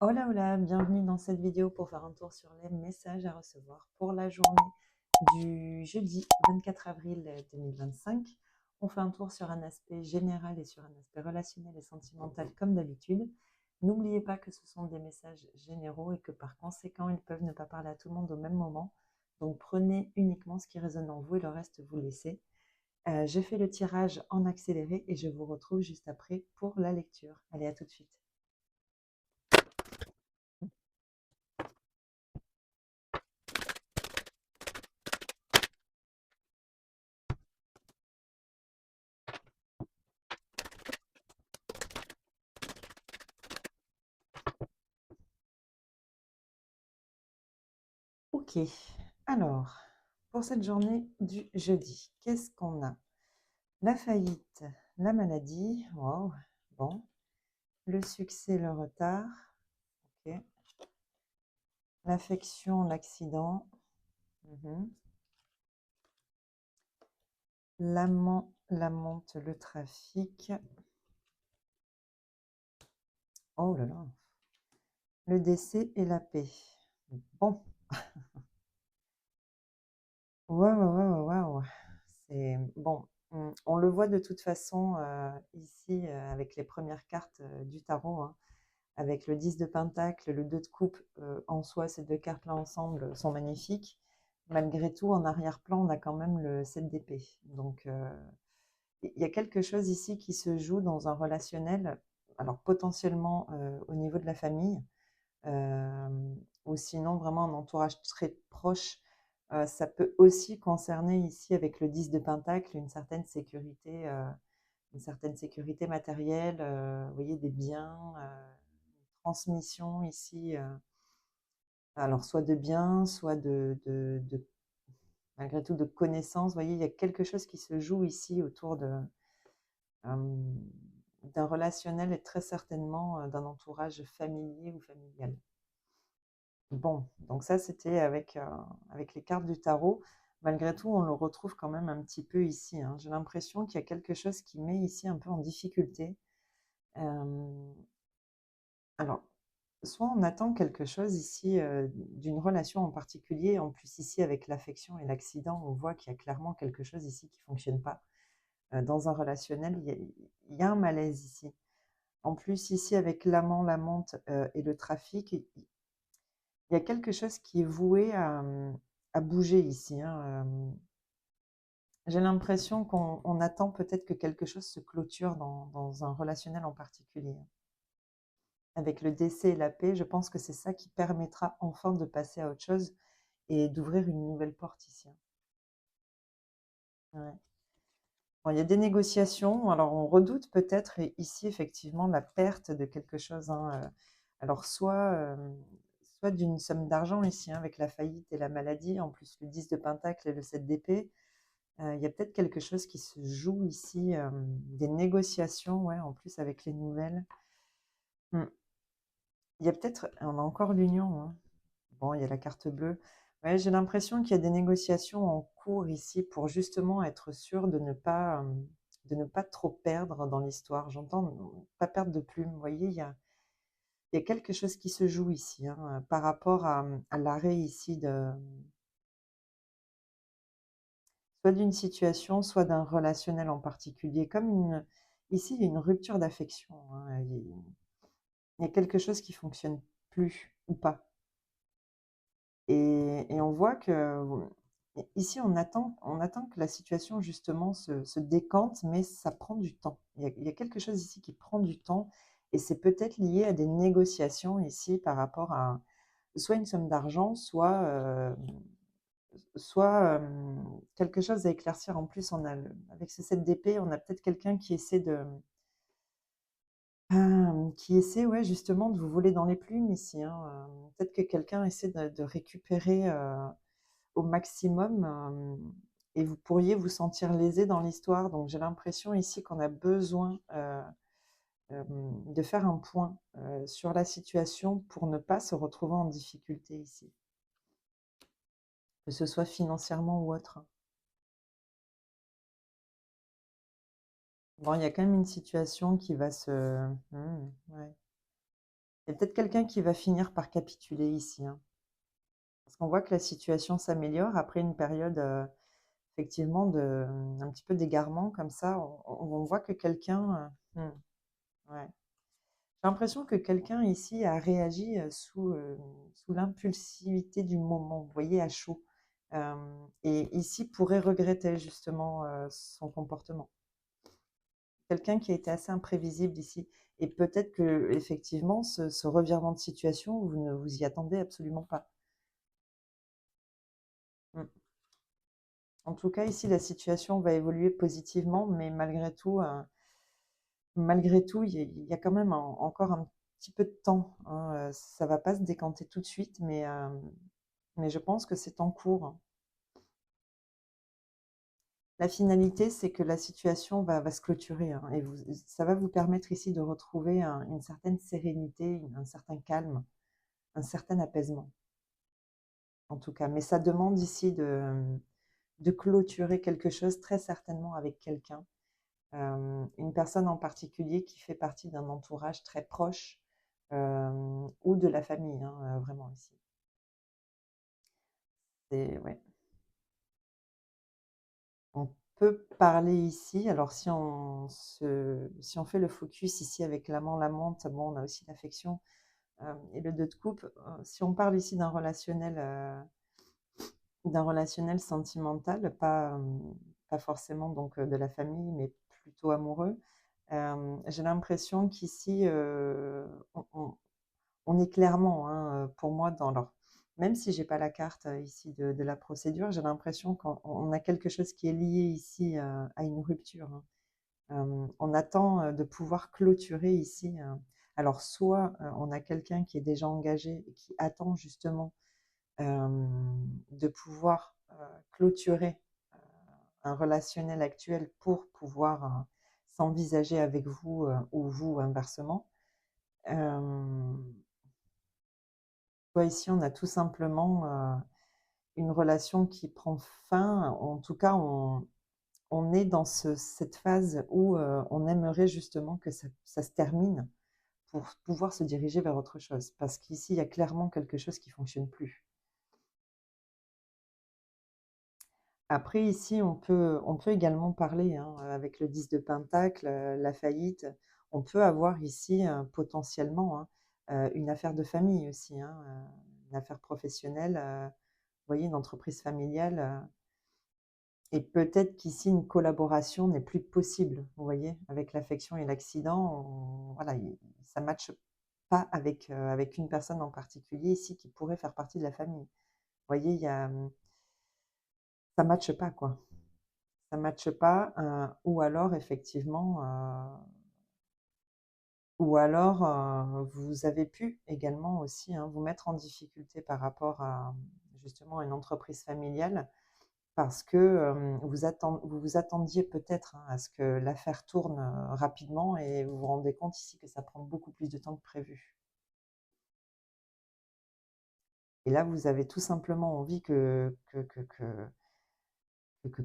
Hola, hola, bienvenue dans cette vidéo pour faire un tour sur les messages à recevoir pour la journée du jeudi 24 avril 2025. On fait un tour sur un aspect général et sur un aspect relationnel et sentimental comme d'habitude. N'oubliez pas que ce sont des messages généraux et que par conséquent, ils peuvent ne pas parler à tout le monde au même moment. Donc prenez uniquement ce qui résonne en vous et le reste vous laissez. J'ai fait le tirage en accéléré et je vous retrouve juste après pour la lecture. Allez, à tout de suite. Ok, alors, pour cette journée du jeudi, qu'est-ce qu'on a? La faillite, la maladie, wow, bon. Le succès, le retard, ok. L'affection, l'accident, mhm. L'amant, l'amante, le trafic, oh là là. Le décès et la paix. Bon, waouh. C'est bon. On le voit de toute façon ici avec les premières cartes du tarot, hein. Avec le 10 de Pentacle, le 2 de coupe, en soi, ces deux cartes-là ensemble sont magnifiques. Malgré tout, en arrière-plan, on a quand même le 7 d'épée. Donc, il y a quelque chose ici qui se joue dans un relationnel, alors potentiellement au niveau de la famille, euh, ou sinon vraiment un entourage très proche. Ça peut aussi concerner ici, avec le 10 de Pentacle, une certaine sécurité matérielle, vous voyez, des biens, transmission ici, alors soit de biens, soit malgré tout de connaissances. Vous voyez, il y a quelque chose qui se joue ici autour d'un relationnel et très certainement d'un entourage familier ou familial. Bon, donc ça c'était avec les cartes du tarot. Malgré tout, on le retrouve quand même un petit peu ici, hein. J'ai l'impression qu'il y a quelque chose qui met ici un peu en difficulté. Alors, soit on attend quelque chose ici d'une relation en particulier, en plus ici avec l'affection et l'accident, on voit qu'il y a clairement quelque chose ici qui ne fonctionne pas. Dans un relationnel, il y a un malaise ici. En plus ici avec l'amant, l'amante et le trafic, il y a quelque chose qui est voué à bouger ici, hein. J'ai l'impression qu'on attend peut-être que quelque chose se clôture dans un relationnel en particulier. Avec le décès et la paix, je pense que c'est ça qui permettra enfin de passer à autre chose et d'ouvrir une nouvelle porte ici, hein. Ouais. Bon, il y a des négociations. Alors, on redoute peut-être ici, effectivement, la perte de quelque chose, hein. Alors, soit d'une somme d'argent ici, hein, avec la faillite et la maladie, en plus le 10 de Pentacle et le 7 d'épée. Il y a peut-être quelque chose qui se joue ici, des négociations, ouais, en plus avec les nouvelles. Hmm. Il y a peut-être, on a encore l'union, hein. Bon, il y a la carte bleue. Ouais, j'ai l'impression qu'il y a des négociations en cours ici pour justement être sûr de ne pas trop perdre dans l'histoire. J'entends pas perdre de plume. Vous voyez, il y a quelque chose qui se joue ici, hein, par rapport à l'arrêt ici soit d'une situation, soit d'un relationnel en particulier. Ici, il y a une rupture d'affection, hein. Il y a quelque chose qui fonctionne plus ou pas. Et on voit que ici, on attend que la situation justement se décante, mais ça prend du temps. Il y a quelque chose ici qui prend du temps, et c'est peut-être lié à des négociations ici par rapport à soit une somme d'argent, soit quelque chose à éclaircir. En plus, avec ce 7 d'épée, on a peut-être quelqu'un qui essaie, ouais, justement, de vous voler dans les plumes ici, hein. Peut-être que quelqu'un essaie de récupérer au maximum, et vous pourriez vous sentir lésé dans l'histoire. Donc j'ai l'impression ici qu'on a besoin de faire un point sur la situation pour ne pas se retrouver en difficulté ici, que ce soit financièrement ou autre. Bon, il y a quand même une situation qui va se... ouais. Il y a peut-être quelqu'un qui va finir par capituler ici, hein, parce qu'on voit que la situation s'améliore après une période, effectivement un petit peu d'égarement comme ça. On voit que quelqu'un, ouais. J'ai l'impression que quelqu'un ici a réagi, sous l'impulsivité du moment, vous voyez, à chaud. Et ici pourrait regretter justement, son comportement. Quelqu'un qui a été assez imprévisible ici et peut-être qu'effectivement ce revirement de situation, vous ne vous y attendez absolument pas. Mmh. En tout cas, ici, la situation va évoluer positivement, mais malgré tout, il y a quand même encore un petit peu de temps, hein, ça va pas se décanter tout de suite, mais je pense que c'est en cours. La finalité, c'est que la situation va se clôturer, hein, et ça va vous permettre ici de retrouver une certaine sérénité, un certain calme, un certain apaisement, en tout cas. Mais ça demande ici de clôturer quelque chose, très certainement avec quelqu'un, une personne en particulier qui fait partie d'un entourage très proche, ou de la famille, hein, vraiment ici. Ouais. On peut parler ici, alors si on fait le focus ici avec l'amant, l'amante, bon, on a aussi l'affection, et le 2 de coupe. Si on parle ici d'un relationnel sentimental, pas forcément donc de la famille, mais plutôt amoureux, j'ai l'impression qu'ici, on est clairement, hein, pour moi même si j'ai pas la carte, ici de la procédure, j'ai l'impression qu'on a quelque chose qui est lié ici, à une rupture, hein. On attend, de pouvoir clôturer ici, alors soit, on a quelqu'un qui est déjà engagé et qui attend justement, de pouvoir, clôturer, heu, un relationnel actuel pour pouvoir, s'envisager avec vous, ou vous inversement. Hem, Soit ici on a tout simplement, une relation qui prend fin. En tout cas, on est dans cette phase où, on aimerait justement que ça se termine pour pouvoir se diriger vers autre chose. Parce qu'ici, il y a clairement quelque chose qui fonctionne plus. Après ici, on peut également parler, hein, avec le 10 de pentacle, la faillite. On peut avoir ici, potentiellement, hein, une affaire de famille aussi, hein, une affaire professionnelle, vous voyez, une entreprise familiale, et peut-être qu'ici une collaboration n'est plus possible, vous voyez? Avec l'affection et l'accident, voilà, ça ne matche pas avec une personne en particulier ici qui pourrait faire partie de la famille. Vous voyez, ça matche pas, quoi. Ça matche pas, ou alors effectivement, vous avez pu également aussi, hein, vous mettre en difficulté par rapport à, justement, une entreprise familiale. Parce que, vous vous attendiez peut-être, hein, à ce que l'affaire tourne, rapidement, et vous vous rendez compte ici que ça prend beaucoup plus de temps que prévu. Et là, vous avez tout simplement envie que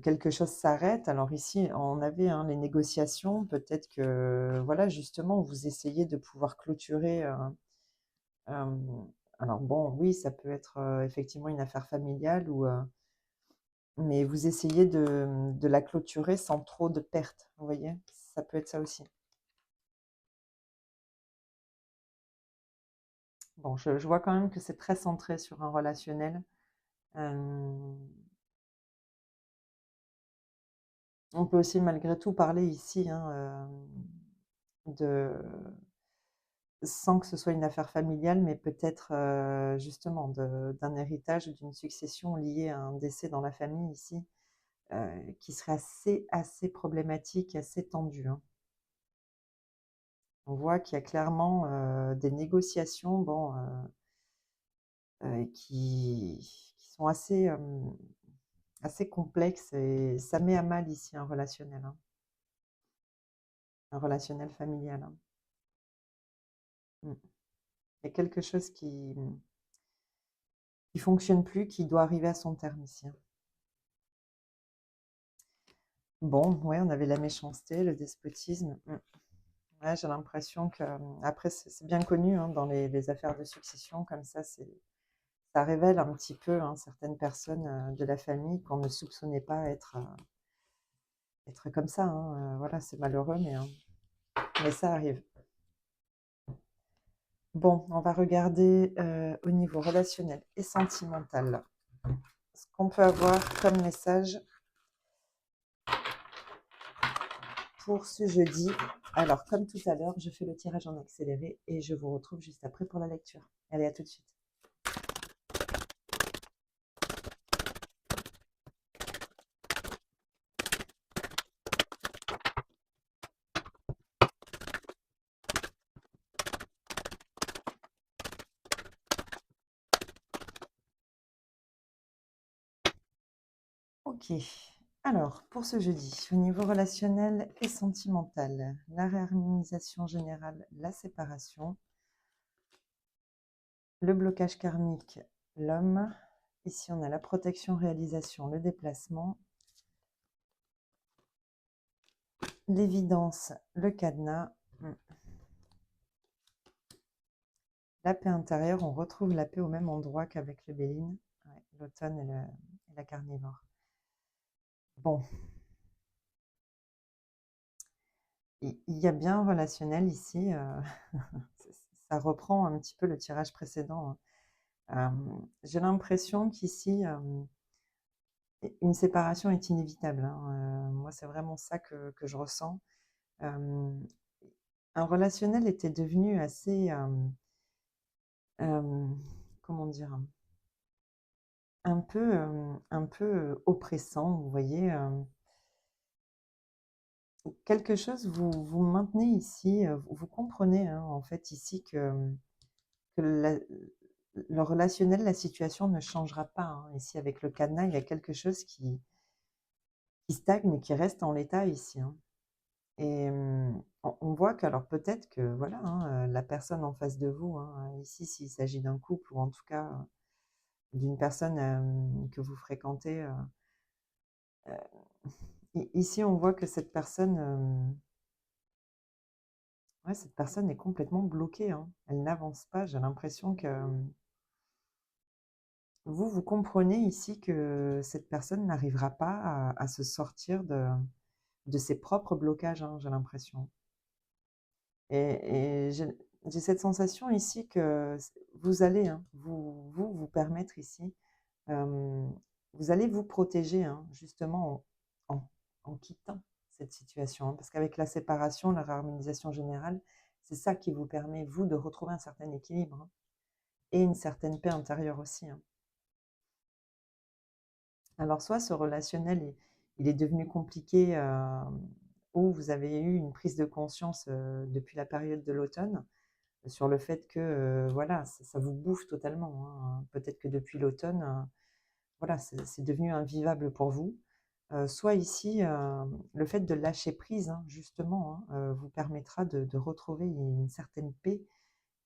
quelque chose s'arrête. Alors ici, on avait, hein, les négociations. Peut-être que, voilà, justement, vous essayez de pouvoir clôturer, alors bon, oui, ça peut être, effectivement une affaire familiale, mais vous essayez de la clôturer sans trop de pertes, vous voyez? Ça peut être ça aussi. Bon, je vois quand même que c'est très centré sur un relationnel. Hem, on peut aussi malgré tout parler ici, hein, de sans que ce soit une affaire familiale, mais peut-être, justement d'un héritage ou d'une succession liée à un décès dans la famille ici, qui serait assez problématique, assez tendu, hein. On voit qu'il y a clairement, des négociations, bon, qui sont assez complexes, et ça met à mal ici un relationnel, hein, un relationnel familial, hein. Mmh. Il y a quelque chose qui fonctionne plus, qui doit arriver à son terme ici, hein. Bon, ouais, on avait la méchanceté, le despotisme. Ouais, j'ai l'impression que, après, c'est bien connu hein, dans les affaires de succession, comme ça révèle un petit peu hein, certaines personnes de la famille qu'on ne soupçonnait pas être comme ça. Hein. Voilà, c'est malheureux, mais ça arrive. Bon, on va regarder au niveau relationnel et sentimental ce qu'on peut avoir comme message pour ce jeudi. Alors, comme tout à l'heure, je fais le tirage en accéléré et je vous retrouve juste après pour la lecture. Allez, à tout de suite. Ok. Alors, pour ce jeudi, au niveau relationnel et sentimental, la réharmonisation générale, la séparation, le blocage karmique, l'homme. Ici, on a la protection, réalisation, le déplacement, l'évidence, le cadenas, la paix intérieure. On retrouve la paix au même endroit qu'avec le Béline, ouais, l'automne et la carnivore. Bon, il y a bien un relationnel ici. Ça reprend un petit peu le tirage précédent. J'ai l'impression qu'ici, une séparation est inévitable. Hein. Moi, c'est vraiment ça que je ressens. Un relationnel était devenu assez, comment dire, un peu oppressant, vous voyez. Quelque chose, vous maintenez ici, vous comprenez hein, en fait ici que le relationnel, la situation ne changera pas. Hein. Ici, avec le cadenas, il y a quelque chose qui stagne, qui reste en l'état ici. Hein. Et on voit que, alors peut-être que voilà, hein, la personne en face de vous, hein, ici, s'il s'agit d'un couple ou en tout cas d'une personne que vous fréquentez, ici, on voit que ouais, cette personne est complètement bloquée. Hein. Elle n'avance pas. J'ai l'impression que vous comprenez ici que cette personne n'arrivera pas à se sortir de ses propres blocages, hein, j'ai l'impression. Et j'ai cette sensation ici que vous allez hein, vous permettre ici, euh, vous allez vous protéger hein, justement en quittant cette situation. Hein, parce qu'avec la séparation, la réharmonisation générale, c'est ça qui vous permet, vous, de retrouver un certain équilibre hein, et une certaine paix intérieure aussi. Hein. Alors, soit ce relationnel, il est devenu compliqué ou vous avez eu une prise de conscience depuis la période de l'automne sur le fait que voilà, ça vous bouffe totalement. Hein. Peut-être que depuis l'automne, voilà, c'est devenu invivable pour vous. Soit ici, le fait de lâcher prise, hein, justement, hein, vous permettra de retrouver une certaine paix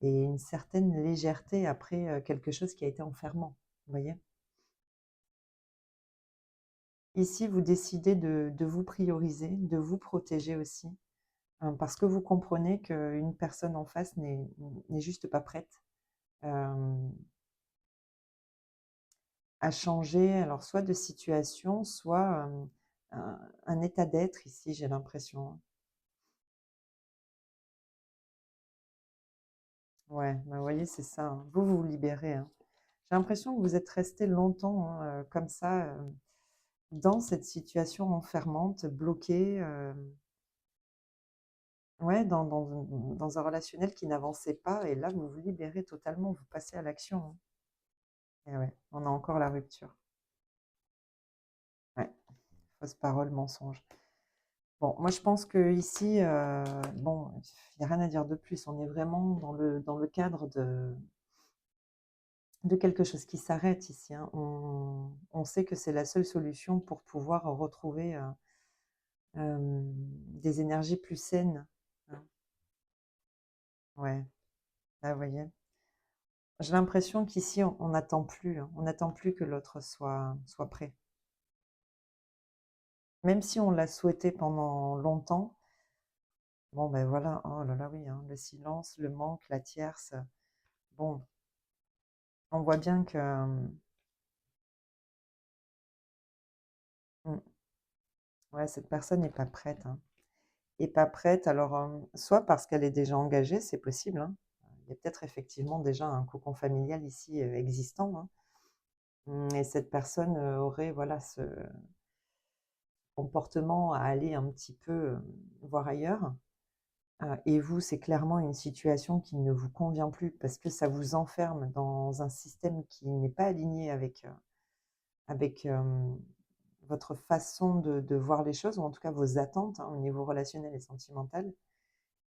et une certaine légèreté après quelque chose qui a été enfermant. Vous voyez? Ici, vous décidez de vous prioriser, de vous protéger aussi, parce que vous comprenez qu'une personne en face n'est juste pas prête à changer, alors soit de situation, soit un état d'être ici, j'ai l'impression. Hein. Ouais, bah, vous voyez, c'est ça. Hein. Vous vous libérez. Hein. J'ai l'impression que vous êtes resté longtemps hein, comme ça, dans cette situation enfermante, bloqué. Ouais, dans un relationnel qui n'avançait pas, et là, vous vous libérez totalement, vous passez à l'action. Hein. Et ouais, on a encore la rupture. Ouais, fausse parole, mensonge. Bon, moi je pense que ici, bon, il n'y a rien à dire de plus. On est vraiment dans le cadre de quelque chose qui s'arrête ici. Hein. On sait que c'est la seule solution pour pouvoir retrouver des énergies plus saines. Hein. Ouais, là, vous voyez. J'ai l'impression qu'ici, on n'attend plus. Hein. On n'attend plus que l'autre soit prêt. Même si on l'a souhaité pendant longtemps, Bon, ben voilà. Oh là là, oui, hein, le silence, le manque, la tierce. Bon, on voit bien que ouais, cette personne n'est pas prête, hein. Et pas prête, alors, soit parce qu'elle est déjà engagée, c'est possible, hein. Il y a peut-être effectivement déjà un cocon familial ici, existant, hein. Et cette personne, aurait, voilà, ce comportement à aller un petit peu, voir ailleurs. Et vous, c'est clairement une situation qui ne vous convient plus parce que ça vous enferme dans un système qui n'est pas aligné avec, votre façon de voir les choses ou en tout cas vos attentes, hein, au niveau relationnel et sentimental.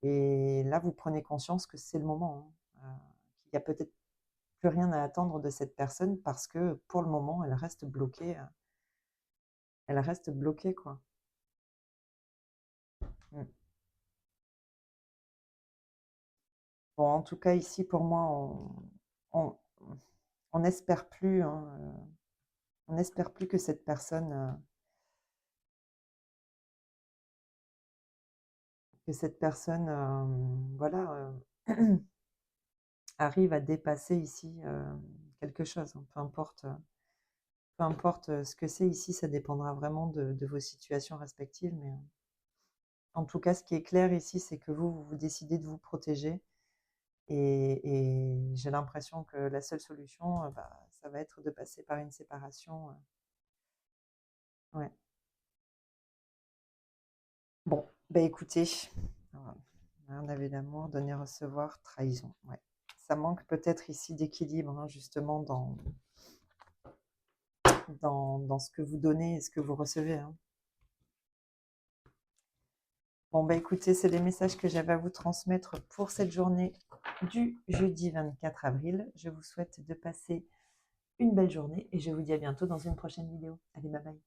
Et là, vous prenez conscience que c'est le moment, hein, qu'il y a peut-être plus rien à attendre de cette personne parce que pour le moment, elle reste bloquée, quoi. Mmh. Bon, en tout cas, ici, pour moi, on on n'espère plus, hein, on n'espère plus que cette personne, voilà, arrive à dépasser ici, quelque chose, hein. Peu importe, ce que c'est ici, ça dépendra vraiment de vos situations respectives, mais, en tout cas, ce qui est clair ici, c'est que vous décidez de vous protéger et j'ai l'impression que la seule solution, bah, ça va être de passer par une séparation, ouais. Bon, bah, écoutez, voilà, on avait l'amour, donner, recevoir, trahison, ouais. Ça manque peut-être ici d'équilibre, hein, justement dans ce que vous donnez et ce que vous recevez, hein. Bon, bah, écoutez, c'est les messages que j'avais à vous transmettre pour cette journée du jeudi 24 avril. Je vous souhaite de passer une belle journée et je vous dis à bientôt dans une prochaine vidéo. Allez, bye bye.